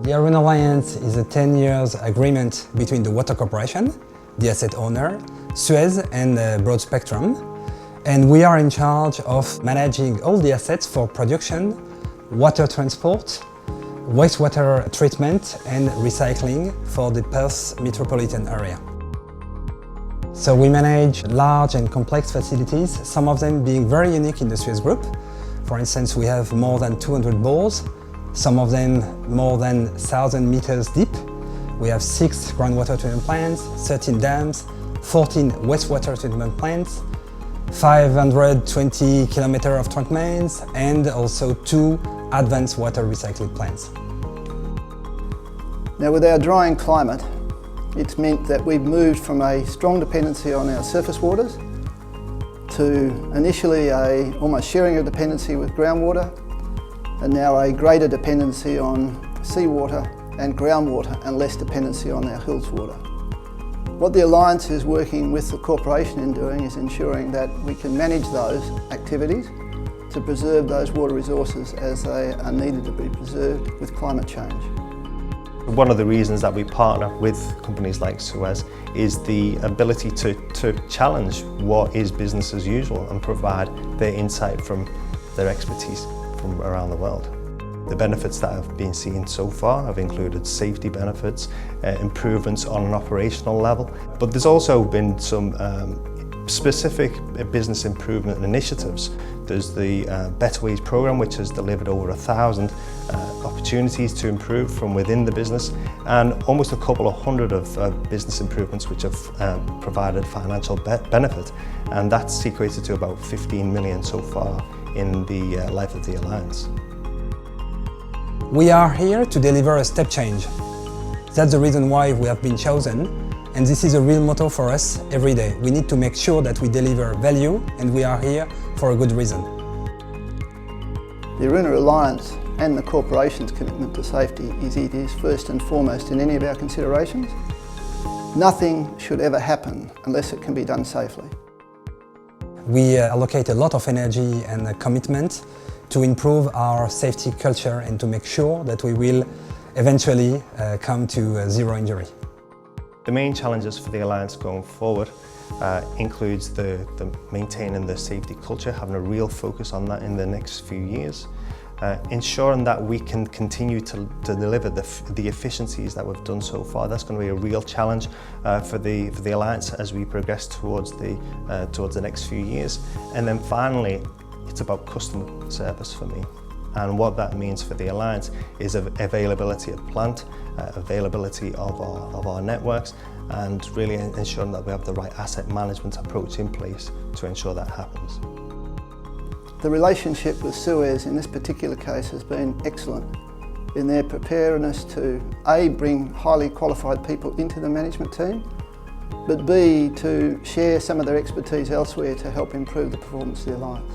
The Aroona Alliance is a 10 years agreement between the water corporation, the asset owner, SUEZ and Broadspectrum, and we are in charge of managing all the assets for production, water transport, wastewater treatment and recycling for the Perth metropolitan area. So we manage large and complex facilities, some of them being very unique in the SUEZ group. For instance, we have more than 200 bores, some of them more than 1,000 meters deep. We have 6 groundwater treatment plants, 13 dams, 14 wastewater treatment plants, 520 kilometers of trunk mains, and also 2 advanced water recycling plants. Now, with our drying climate, it's meant that we've moved from a strong dependency on our surface waters to initially a almost sharing of dependency with groundwater, and now a greater dependency on seawater and groundwater and less dependency on our hills water. What the Alliance is working with the corporation in doing is ensuring that we can manage those activities to preserve those water resources as they are needed to be preserved with climate change. One of the reasons that we partner with companies like SUEZ is the ability to challenge what is business as usual and provide their insight from their expertise from around the world. The benefits that have been seen so far have included safety benefits, improvements on an operational level, but there's also been some specific business improvement initiatives. There's the Better Ways program, which has delivered over 1,000 opportunities to improve from within the business, and almost a couple of hundred of business improvements which have provided financial benefit, and that's equated to about 15 million so far in the life of the Alliance. We are here to deliver a step change. That's the reason why we have been chosen, and this is a real motto for us every day. We need to make sure that we deliver value, and we are here for a good reason. The Aroona Alliance and the corporation's commitment to safety is first and foremost in any of our considerations. Nothing should ever happen unless it can be done safely. We allocate a lot of energy and commitment to improve our safety culture and to make sure that we will eventually come to zero injury. The main challenges for the Alliance going forward includes the maintaining the safety culture, having a real focus on that in the next few years, ensuring that we can continue to deliver the efficiencies that we've done so far. That's going to be a real challenge for the Alliance as we progress towards the next few years. And then finally, it's about customer service for me. And what that means for the Alliance is availability of plant, availability of our networks, and really ensuring that we have the right asset management approach in place to ensure that happens. The relationship with SUEZ in this particular case has been excellent in their preparedness to A, bring highly qualified people into the management team, but B, to share some of their expertise elsewhere to help improve the performance of the Alliance.